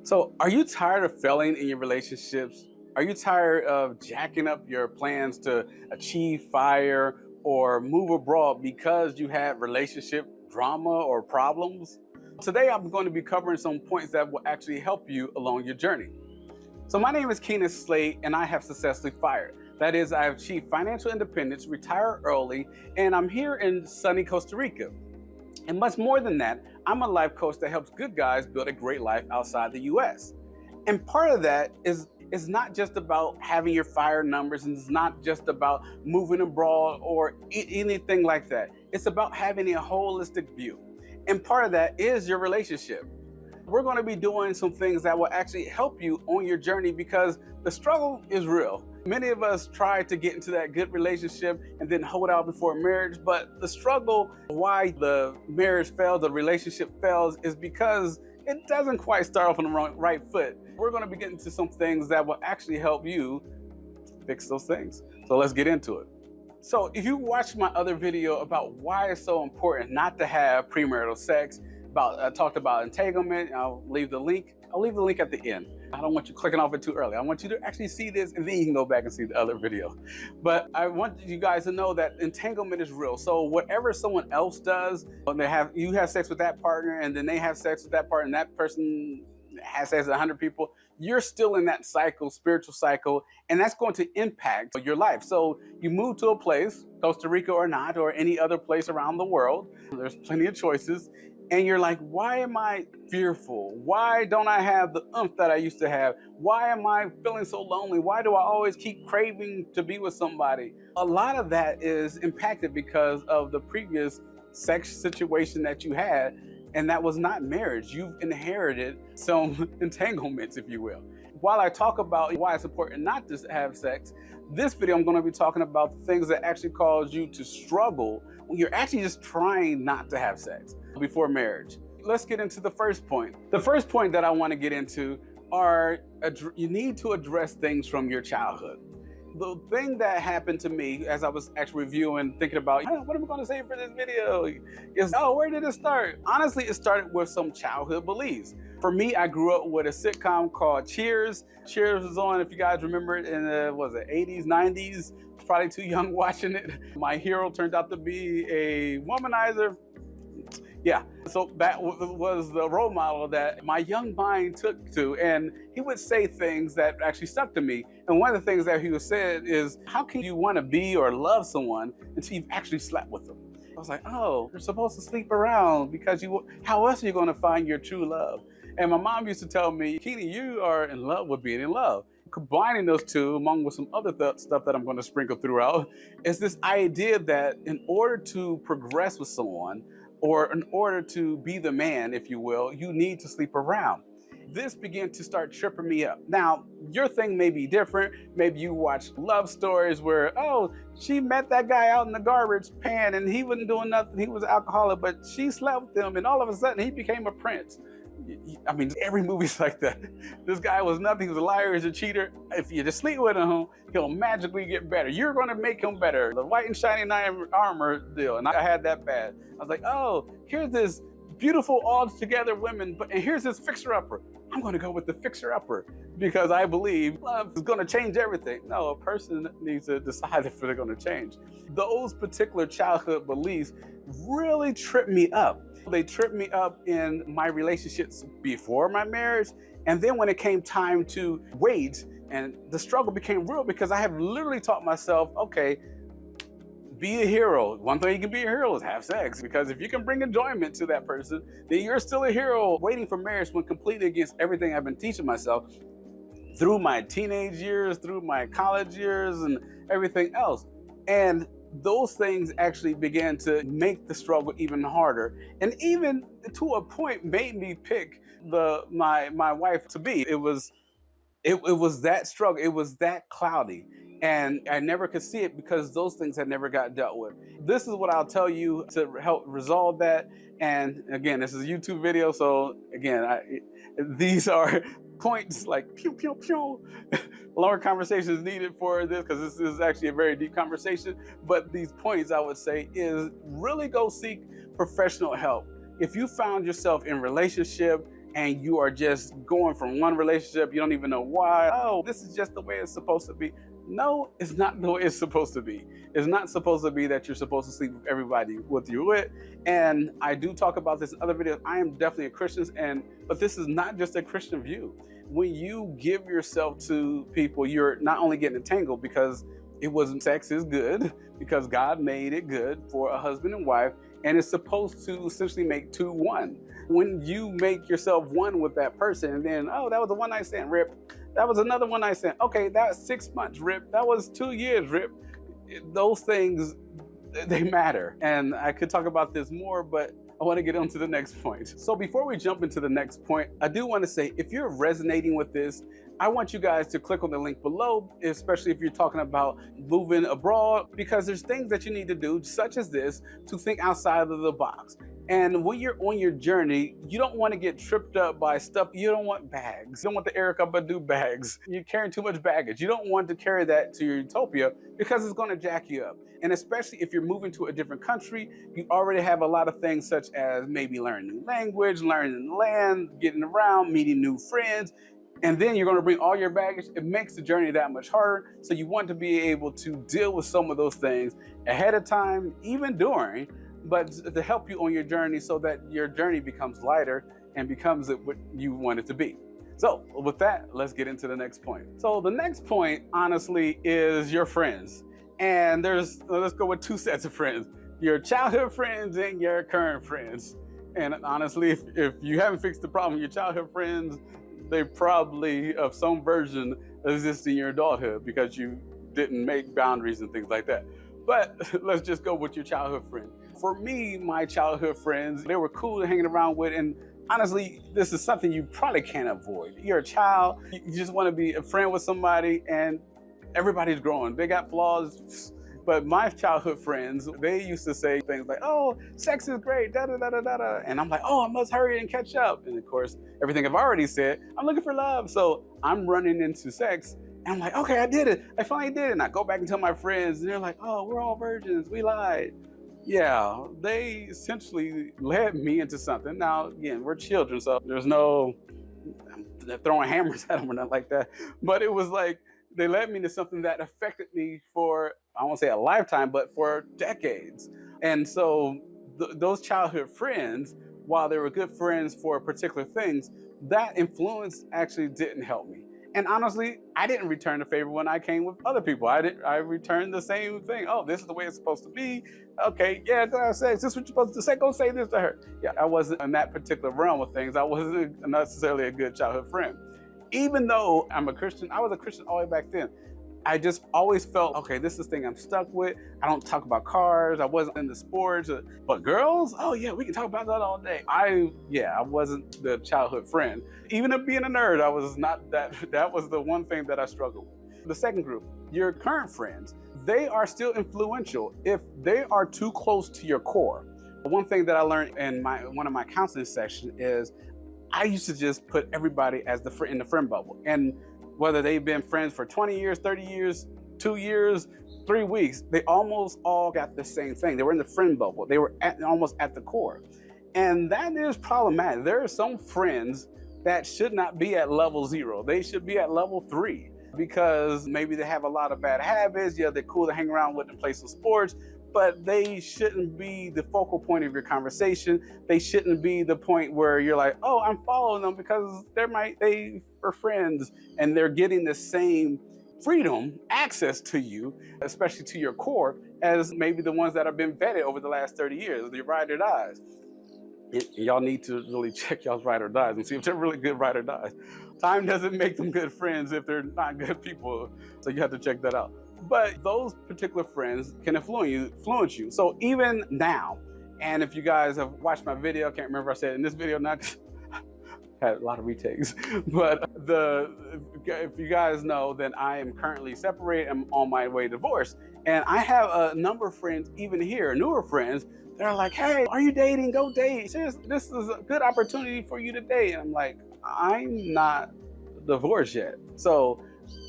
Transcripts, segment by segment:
So, are you tired of failing in your relationships? Are you tired of jacking up your plans to achieve fire or move abroad because you had relationship drama or problems? Today, I'm going to be covering some points that will actually help you along your journey. So, my name is Keanon Slade, and I have successfully fired. That is, I have achieved financial independence, retired early, and I'm here in sunny Costa Rica. And much more than that, I'm a life coach that helps good guys build a great life outside the US. And part of that is not just about having your fire numbers, and it's not just about moving abroad or anything like that. It's about having a holistic view. And part of that is your relationship. We're going to be doing some things that will actually help you on your journey because the struggle is real. Many of us try to get into that good relationship and then hold out before marriage, but the struggle, why the marriage fails, the relationship fails, is because it doesn't quite start off on the right foot. We're going to be getting to some things that will actually help you fix those things. So let's get into it. So if you watched my other video about why it's so important not to have premarital sex, I talked about entanglement. I'll leave the link at the end. I don't want you clicking off it too early. I want you to actually see this, and then you can go back and see the other video. But I want you guys to know that entanglement is real. So whatever someone else does, when you have sex with that partner, and then they have sex with that partner, and that person has sex with 100 people, you're still in that cycle, spiritual cycle, and that's going to impact your life. So you move to a place, Costa Rica or not, or any other place around the world. There's plenty of choices. And you're like, why am I fearful? Why don't I have the oomph that I used to have? Why am I feeling so lonely? Why do I always keep craving to be with somebody? A lot of that is impacted because of the previous sex situation that you had, and that was not marriage. You've inherited some entanglements, if you will. While I talk about why it's important not to have sex, this video I'm going to be talking about the things that actually cause you to struggle when you're actually just trying not to have sex before marriage. Let's get into the first point. The first point that I want to get into are you need to address things from your childhood. The thing that happened to me as I was actually reviewing, thinking about, what am I going to say for this video? Is, where did it start? Honestly, it started with some childhood beliefs. For me, I grew up with a sitcom called Cheers. Cheers was on, if you guys remember it, in the, 80s, 90s. Probably too young watching it. My hero turned out to be a womanizer. Yeah, so that was the role model that my young mind took to, and he would say things that actually stuck to me. And one of the things that he would say is, how can you want to be or love someone until you've actually slept with them? I was like, oh, you're supposed to sleep around because how else are you going to find your true love? And my mom used to tell me, Keanon, you are in love with being in love. Combining those two, along with some other stuff that I'm going to sprinkle throughout, is this idea that in order to progress with someone, or in order to be the man, if you will, you need to sleep around. This began to start tripping me up. Now, your thing may be different. Maybe you watch love stories where, she met that guy out in the garbage pan and he wasn't doing nothing. He was an alcoholic, but she slept with him and all of a sudden he became a prince. I mean, every movie's like that. This guy was nothing. He was a liar. He's a cheater. If you just sleep with him, he'll magically get better. You're going to make him better. The white and shiny armor deal. And I had that bad. I was like, here's this beautiful all-together women, and here's this fixer-upper. I'm going to go with the fixer-upper because I believe love is going to change everything. No, a person needs to decide if they're going to change. Those particular childhood beliefs really tripped me up. They tripped me up in my relationships before my marriage. And then when it came time to wait, and the struggle became real because I have literally taught myself, okay, be a hero. One thing you can be a hero is have sex, because if you can bring enjoyment to that person, then you're still a hero. Waiting for marriage went completely against everything I've been teaching myself through my teenage years, through my college years, and everything else. And those things actually began to make the struggle even harder, and even to a point made me pick my wife to be. It was that struggle. It was that cloudy, and I never could see it because those things had never got dealt with. This is what I'll tell you to help resolve that. And again, this is a YouTube video, so again, these are points like pew pew pew. Longer conversation is needed for this because this is actually a very deep conversation. But these points, I would say, is really go seek professional help. If you found yourself in relationship and you are just going from one relationship, you don't even know why. Oh, this is just the way it's supposed to be. No, it's not the way it's supposed to be. It's not supposed to be that you're supposed to sleep with everybody with you with. And I do talk about this in other videos. I am definitely a Christian, but this is not just a Christian view. When you give yourself to people, you're not only getting entangled because sex is good, because God made it good for a husband and wife, and it's supposed to essentially make two one. When you make yourself one with that person, and then, oh, that was a one night stand, rip. That was another one night stand. Okay, that's 6 months, rip. That was 2 years, rip. Those things, they matter. And I could talk about this more, but I want to get on to the next point. So before we jump into the next point, I do want to say, if you're resonating with this, I want you guys to click on the link below, especially if you're talking about moving abroad, because there's things that you need to do, such as this, to think outside of the box. And when you're on your journey, you don't want to get tripped up by stuff. You don't want bags. You don't want the Erykah Badu bags. You're carrying too much baggage. You don't want to carry that to your utopia because it's going to jack you up. And especially if you're moving to a different country, you already have a lot of things such as maybe learning new language, learning the land, getting around, meeting new friends. And then you're going to bring all your baggage. It makes the journey that much harder. So you want to be able to deal with some of those things ahead of time, even during, but to help you on your journey so that your journey becomes lighter and becomes what you want it to be. So with that, let's get into the next point. So the next point, honestly, is your friends. And let's go with two sets of friends, your childhood friends and your current friends. And honestly, if you haven't fixed the problem with your childhood friends, they probably of some version exist in your adulthood because you didn't make boundaries and things like that. But let's just go with your childhood friend. For me, my childhood friends, they were cool hanging around with, and honestly, this is something you probably can't avoid. You're a child, you just want to be a friend with somebody, and everybody's growing. They got flaws, but my childhood friends, they used to say things like, oh, sex is great, da da da da da da. And I'm like, oh, I must hurry and catch up. And of course, everything I've already said, I'm looking for love. So I'm running into sex. And I'm like, okay, I did it. I finally did it. And I go back and tell my friends, and they're like, oh, we're all virgins. We lied. Yeah, they essentially led me into something. Now, again, we're children, so there's no throwing hammers at them or nothing like that. But it was like, they led me into something that affected me for, I won't say a lifetime, but for decades. And so those childhood friends, while they were good friends for particular things, that influence actually didn't help me. And honestly, I didn't return the favor when I came with other people. I returned the same thing. Oh, this is the way it's supposed to be. Okay, yeah, go have sex. This is what you're supposed to say. Go say this to her. Yeah, I wasn't in that particular realm of things. I wasn't necessarily a good childhood friend. Even though I'm a Christian, I was a Christian all the way back then. I just always felt, okay, this is the thing I'm stuck with. I don't talk about cars. I wasn't into sports. But girls, oh yeah, we can talk about that all day. I wasn't the childhood friend. Even of being a nerd, I was not that. That was the one thing that I struggled with. The second group, your current friends, they are still influential if they are too close to your core. One thing that I learned in one of my counseling sessions is I used to just put everybody as in the friend bubble. And whether they've been friends for 20 years, 30 years, 2 years, 3 weeks, they almost all got the same thing. They were in the friend bubble. They were almost at the core. And that is problematic. There are some friends that should not be at level 0. They should be at level 3 because maybe they have a lot of bad habits. Yeah, they're cool to hang around with and play some sports, but they shouldn't be the focal point of your conversation. They shouldn't be the point where you're like, oh, I'm following them because they are friends and they're getting the same freedom, access to you, especially to your core, as maybe the ones that have been vetted over the last 30 years, the ride or dies. Y'all need to really check y'all's ride or dies and see if they're really good ride or dies. Time doesn't make them good friends if they're not good people, so you have to check that out. But those particular friends can influence you. So even now, and if you guys have watched my video, I can't remember if I said it in this video, not had a lot of retakes, but if you guys know, then I am currently separated. I'm on my way to divorce. And I have a number of friends, even here, newer friends, they're like, hey, are you dating? Go date. Seriously, this is a good opportunity for you to date. And I'm like, I'm not divorced yet. So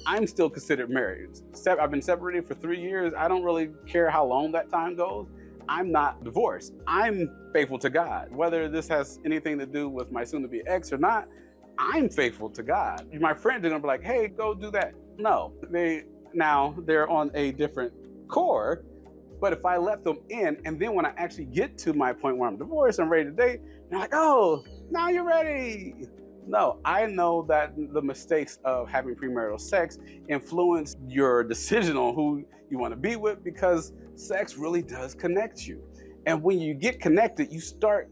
I'm still considered married. I've been separated for 3 years. I don't really care how long that time goes. I'm not divorced. I'm faithful to God. Whether this has anything to do with my soon-to-be ex or not, I'm faithful to God. My friends are gonna be like, hey, go do that. No, they're on a different core. But if I let them in, and then when I actually get to my point where I'm divorced, I'm ready to date, they're like, oh, now you're ready. No, I know that the mistakes of having premarital sex influence your decision on who you want to be with, because sex really does connect you. And when you get connected, you start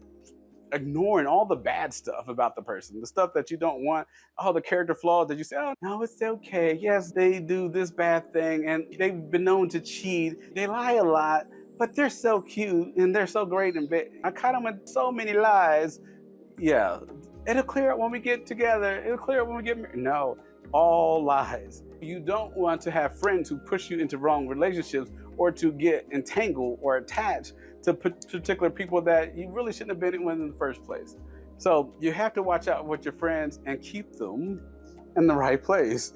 ignoring all the bad stuff about the person, the stuff that you don't want, all the character flaws that you say, oh, no, it's okay. Yes, they do this bad thing and they've been known to cheat. They lie a lot, but they're so cute and they're so great in bed. I caught them with so many lies. Yeah, it'll clear up when we get together. It'll clear up when we get married. No, all lies. You don't want to have friends who push you into wrong relationships or to get entangled or attached to particular people that you really shouldn't have been with in the first place. So you have to watch out with your friends and keep them in the right place.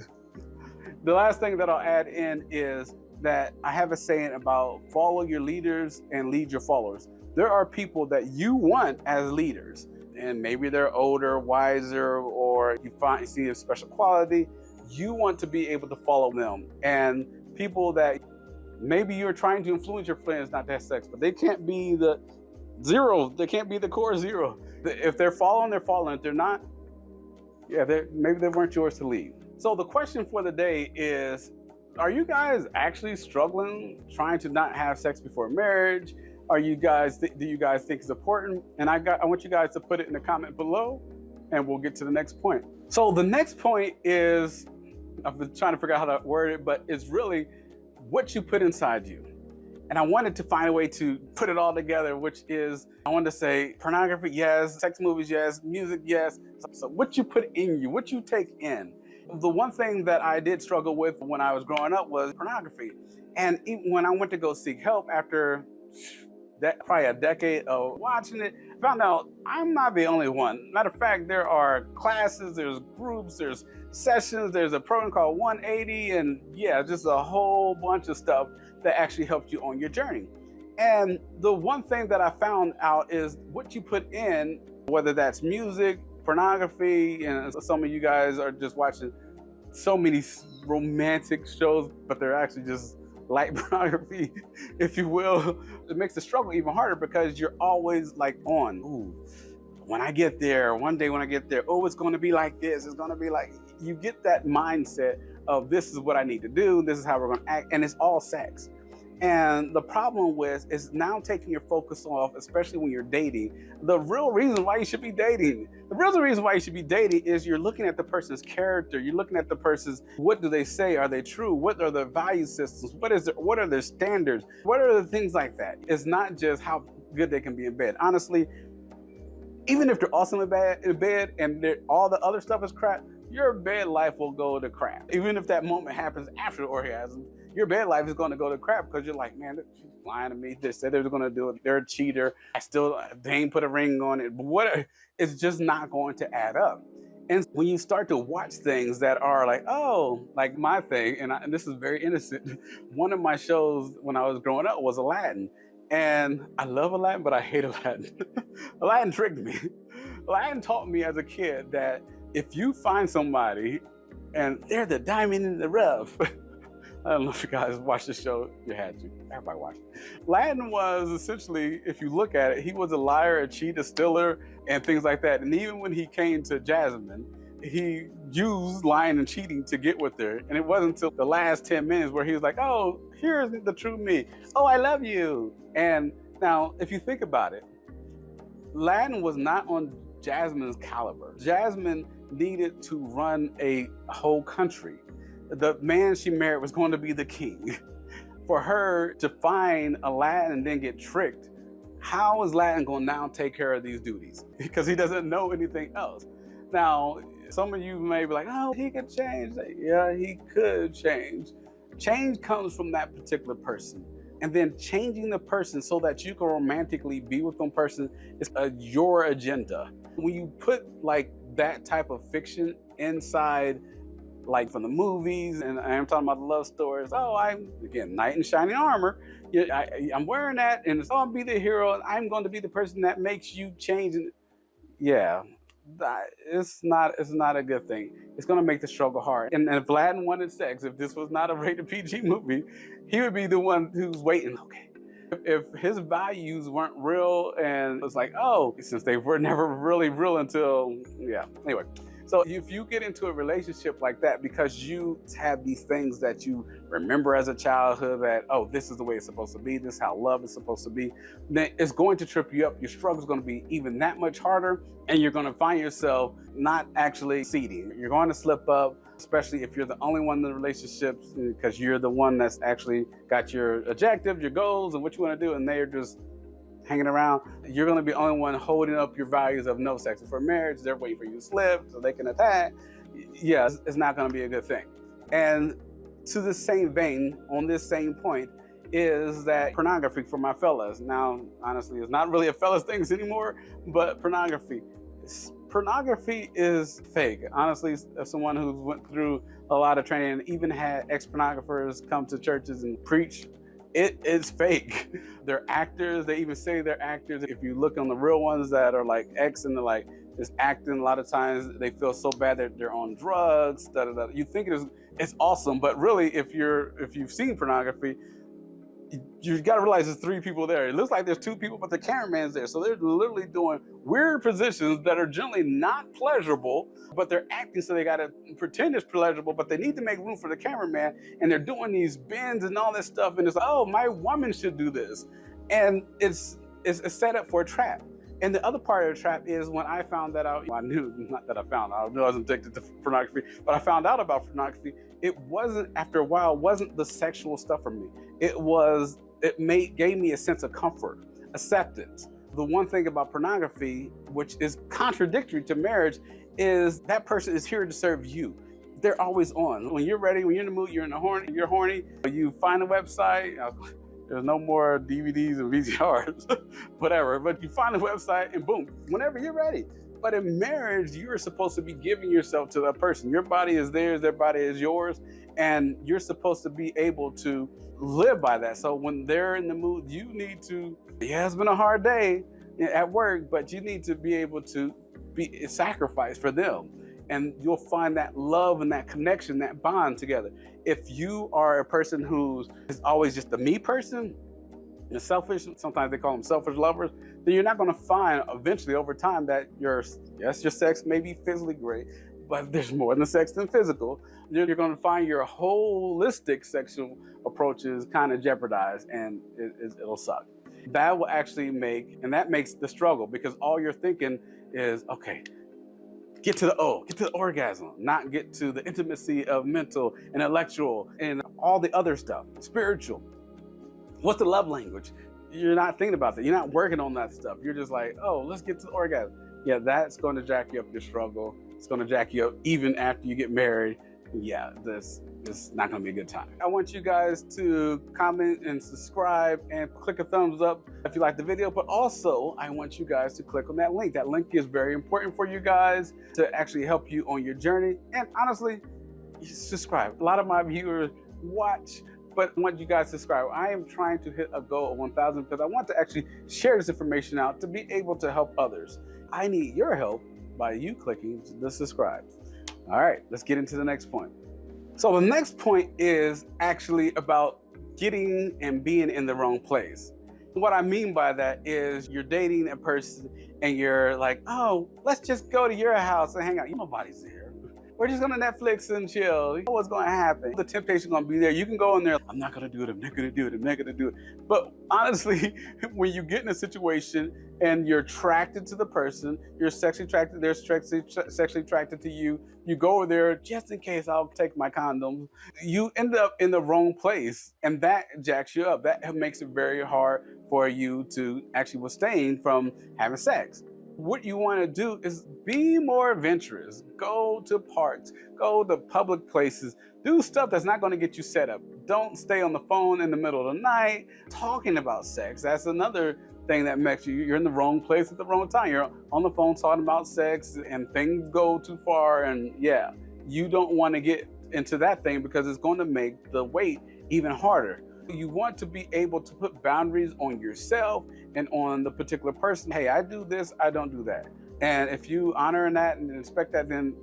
The last thing that I'll add in is that I have a saying about follow your leaders and lead your followers. There are people that you want as leaders, and maybe they're older, wiser, or you see a special quality. You want to be able to follow them. And people that maybe you're trying to influence your friends not to have sex, but they can't be the zero. They can't be the core zero. If they're following, they're following. If they're not, maybe they weren't yours to lead. So the question for the day is, are you guys actually struggling trying to not have sex before marriage? Do you guys think it's important? And I want you guys to put it in the comment below, and we'll get to the next point. So the next point is, I've been trying to figure out how to word it, but it's really what you put inside you. And I wanted to find a way to put it all together, which is, I wanted to say pornography, yes, sex movies, yes, music, yes. So what you put in you, what you take in. The one thing that I did struggle with when I was growing up was pornography. And even when I went to go seek help after probably a decade of watching it, I found out I'm not the only one. Matter of fact, there are classes, there's groups, there's sessions, there's a program called 180, and just a whole bunch of stuff that actually helped you on your journey. And the one thing that I found out is what you put in, whether that's music, pornography, and some of you guys are just watching so many romantic shows, but they're actually just light pornography, if you will. It makes the struggle even harder because you're always like on, ooh, when I get there, one day when I get there, oh, it's going to be like this. It's going to be like, you get that mindset of this is what I need to do. This is how we're going to act. And it's all sex. And the problem with is now taking your focus off, especially when you're dating, the real reason why you should be dating. The real reason why you should be dating is you're looking at the person's character. You're looking at the person's, what do they say? Are they true? What are their value systems? What are their standards? What are the things like that? It's not just how good they can be in bed. Honestly, even if they're awesome in bed and all the other stuff is crap, your bed life will go to crap. Even if that moment happens after the orgasm, your bed life is going to go to crap because you're like, man, she's lying to me. They said they were going to do it. They're a cheater. They ain't put a ring on it. But it's just not going to add up. And when you start to watch things that are like, oh, like my thing, and this is very innocent. One of my shows when I was growing up was Aladdin. And I love Aladdin, but I hate Aladdin. Aladdin tricked me. Aladdin taught me as a kid that if you find somebody and they're the diamond in the rough, I don't know if you guys watched the show. You had to. Everybody watched it. Aladdin was essentially, if you look at it, he was a liar, a cheat, a stealer, and things like that. And even when he came to Jasmine, he used lying and cheating to get with her. And it wasn't until the last 10 minutes where he was like, oh, here's the true me. Oh, I love you. And now, if you think about it, Aladdin was not on Jasmine's caliber. Jasmine needed to run a whole country. The man she married was going to be the king. For her to find Aladdin and then get tricked, how is Aladdin going to now take care of these duties? Because he doesn't know anything else. Now, some of you may be like, oh, he could change. Yeah, he could change. Change comes from that particular person. And then changing the person so that you can romantically be with them person is your agenda. When you put like that type of fiction inside like from the movies, and I'm talking about the love stories. Oh, I'm, again, knight in shining armor. Yeah, I'm wearing that, and so I'll be the hero, and I'm going to be the person that makes you change. And yeah, it's not a good thing. It's going to make the struggle hard. And if Aladdin wanted sex, if this was not a rated PG movie, he would be the one who's waiting. Okay, if his values weren't real, and it's like, oh, since they were never really real until, yeah, anyway. So if you get into a relationship like that because you have these things that you remember as a childhood, that, oh, this is the way it's supposed to be, this is how love is supposed to be, then it's going to trip you up. Your struggle is going to be even that much harder, and you're going to find yourself not actually succeeding. You're going to slip up, especially if you're the only one in the relationship, because you're the one that's actually got your objectives, your goals, and what you want to do, and they're just hanging around. You're going to be the only one holding up your values of no sex before marriage. They're waiting for you to slip so they can attack. Yeah, it's not going to be a good thing. And to the same vein, on this same point, is that pornography for my fellas. Now, honestly, it's not really a fellas thing anymore, but pornography is fake. Honestly, as someone who's went through a lot of training and even had ex-pornographers come to churches and preach, it is fake. They're actors. They even say they're actors. If you look on the real ones that are like ex and they're like just acting, a lot of times they feel so bad that they're on drugs. You think it's awesome, but really, if you've seen pornography, you got to realize there's 3 people there. It looks like there's 2 people, but the cameraman's there. So they're literally doing weird positions that are generally not pleasurable, but they're acting, so they got to pretend it's pleasurable, but they need to make room for the cameraman. And they're doing these bends and all this stuff. And it's like, oh, my woman should do this. And it's set up for a trap. And the other part of the trap is when I found that out, I knew, not that I found out, I knew I was addicted to pornography, but I found out about pornography. It wasn't, after a while, wasn't the sexual stuff for me. Gave me a sense of comfort, acceptance. The one thing about pornography, which is contradictory to marriage, is that person is here to serve you. They're always on. When you're ready, when you're in the mood, you're horny, you find a website. There's no more DVDs and VCRs, whatever, but you find a website and boom, whenever you're ready. But in marriage, you're supposed to be giving yourself to that person. Your body is theirs, their body is yours, and you're supposed to be able to live by that. So when they're in the mood, you need to, yeah, it's been a hard day at work, but you need to be able to be a sacrifice for them. And you'll find that love and that connection, that bond together. If you are a person who is always just the me person, you're selfish, sometimes they call them selfish lovers, then you're not going to find eventually over time that your sex may be physically great, but there's more than sex than physical. You're going to find your holistic sexual approaches kind of jeopardized, and it'll suck. That will actually makes the struggle, because all you're thinking is, okay, get to the orgasm, not get to the intimacy of mental, intellectual, and all the other stuff, spiritual. What's the love language? You're not thinking about that. You're not working on that stuff. You're just like, oh, let's get to the orgasm. Yeah, that's going to jack you up your struggle. It's going to jack you up even after you get married. Yeah, this is not going to be a good time. I want you guys to comment and subscribe and click a thumbs up if you like the video, but also I want you guys to click on that link. That link is very important for you guys to actually help you on your journey. And honestly, subscribe. A lot of my viewers watch, but I want you guys to subscribe. I am trying to hit a goal of 1,000 because I want to actually share this information out to be able to help others. I need your help by you clicking the subscribe. All right, let's get into the next point. So the next point is actually about getting and being in the wrong place. What I mean by that is you're dating a person and you're like, oh, let's just go to your house and hang out. Nobody's there. We're just gonna Netflix and chill. You know what's gonna happen. The temptation's gonna be there. You can go in there, I'm not gonna do it, I'm not gonna do it, I'm not gonna do it. But honestly, when you get in a situation and you're attracted to the person, you're sexually attracted, they're sexually attracted to you, you go over there, just in case I'll take my condoms, you end up in the wrong place, and that jacks you up. That makes it very hard for you to actually abstain from having sex. What you want to do is be more adventurous. Go to parks, go to public places, do stuff that's not going to get you set up. Don't stay on the phone in the middle of the night talking about sex. That's another thing that makes you're in the wrong place at the wrong time. You're on the phone talking about sex and things go too far, and yeah, You don't want to get into that thing because it's going to make the wait even harder. You want to be able to put boundaries on yourself and on the particular person. Hey, I do this, I don't do that. And if you honor that and respect that, then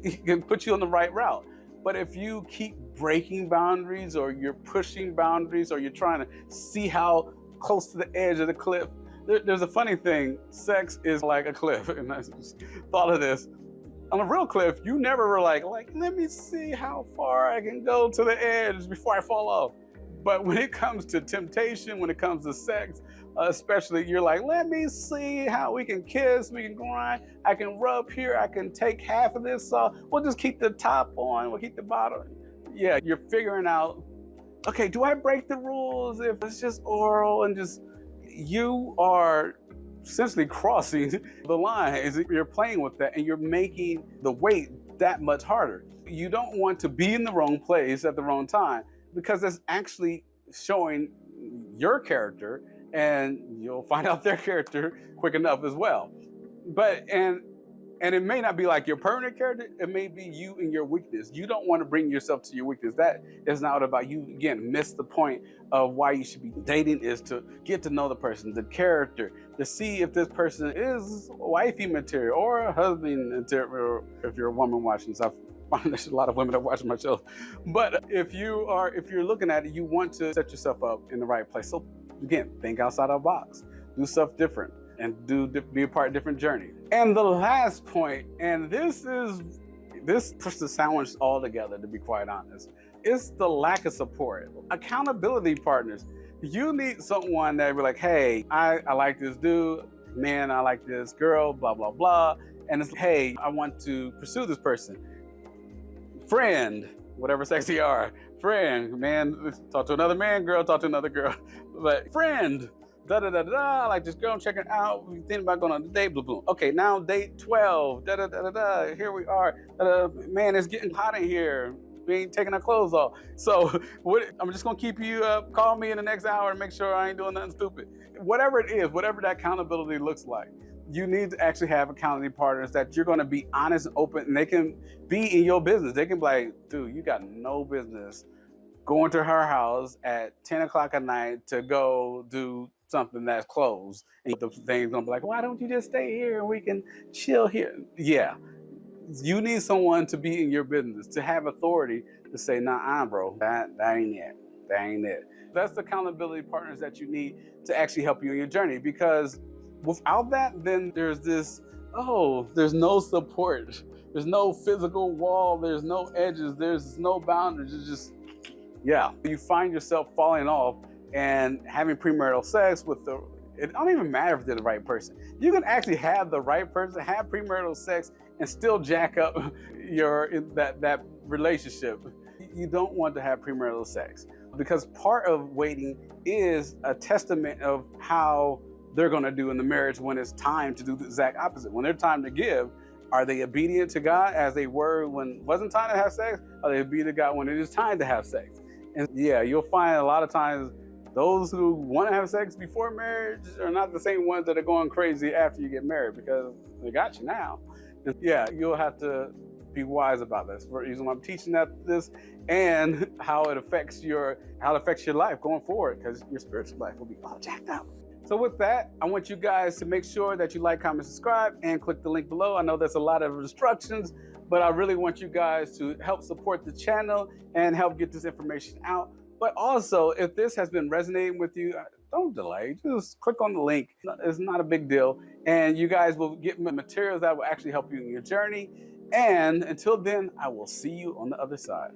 it can put you on the right route. But if you keep breaking boundaries, or you're pushing boundaries, or you're trying to see how close to the edge of the cliff, there's a funny thing. Sex is like a cliff. And I just thought of this. On a real cliff, you never were like, let me see how far I can go to the edge before I fall off. But when it comes to temptation, when it comes to sex, especially, you're like, let me see how we can kiss, we can grind, I can rub here, I can take half of this off. We'll just keep the top on, we'll keep the bottom. Yeah, you're figuring out, okay, do I break the rules if it's just oral and just, you are essentially crossing the line. You're playing with that and you're making the wait that much harder. You don't want to be in the wrong place at the wrong time, because it's actually showing your character, and you'll find out their character quick enough as well. But and it may not be like your permanent character, it may be you and your weakness. You don't want to bring yourself to your weakness. That is not about you. Again, miss the point of why you should be dating, is to get to know the person, the character, to see if this person is wifey material or a husband material, if you're a woman watching stuff. There's a lot of women that watch my shows. But if you're looking at it, you want to set yourself up in the right place. So again, think outside the box, do stuff different, and be a part of a different journey. And the last point, and this puts the sandwich all together, to be quite honest, is the lack of support. Accountability partners. You need someone that be like, hey, I like this dude, man, I like this girl, blah, blah, blah. And it's, hey, I want to pursue this person. Friend, whatever sex you are, friend, man, talk to another man, girl, talk to another girl, but friend, da-da-da-da, like this girl I'm checking out, we think about going on a date, blah, blah. Okay, now date 12, da-da-da-da-da, here we are, man, it's getting hot in here, we ain't taking our clothes off. So I'm just gonna keep you up, call me in the next hour and make sure I ain't doing nothing stupid. Whatever it is, whatever that accountability looks like, you need to actually have accountability partners that you're going to be honest and open, and they can be in your business. They can be like, dude, you got no business going to her house at 10 o'clock at night to go do something that's closed. And the thing's going to be like, why don't you just stay here and we can chill here? Yeah. You need someone to be in your business, to have authority to say, nah, bro, that ain't it. That ain't it. That's the accountability partners that you need to actually help you in your journey, because without that, then there's this, there's no support. There's no physical wall. There's no edges. There's no boundaries. It's just, yeah. You find yourself falling off and having premarital sex with it don't even matter if they're the right person. You can actually have the right person, have premarital sex, and still jack up that relationship. You don't want to have premarital sex, because part of waiting is a testament of how they're going to do in the marriage when it's time to do the exact opposite. When they're time to give, are they obedient to God as they were when it wasn't time to have sex? Are they obedient to God when it is time to have sex? And yeah, you'll find a lot of times those who want to have sex before marriage are not the same ones that are going crazy after you get married, because they got you now. And yeah, you'll have to be wise about this. For reason why I'm teaching this, and how it affects your life going forward, because your spiritual life will be all jacked up. So with that, I want you guys to make sure that you like, comment, subscribe, and click the link below. I know there's a lot of instructions, but I really want you guys to help support the channel and help get this information out. But also, if this has been resonating with you, don't delay. Just click on the link. It's not a big deal. And you guys will get materials that will actually help you in your journey. And until then, I will see you on the other side.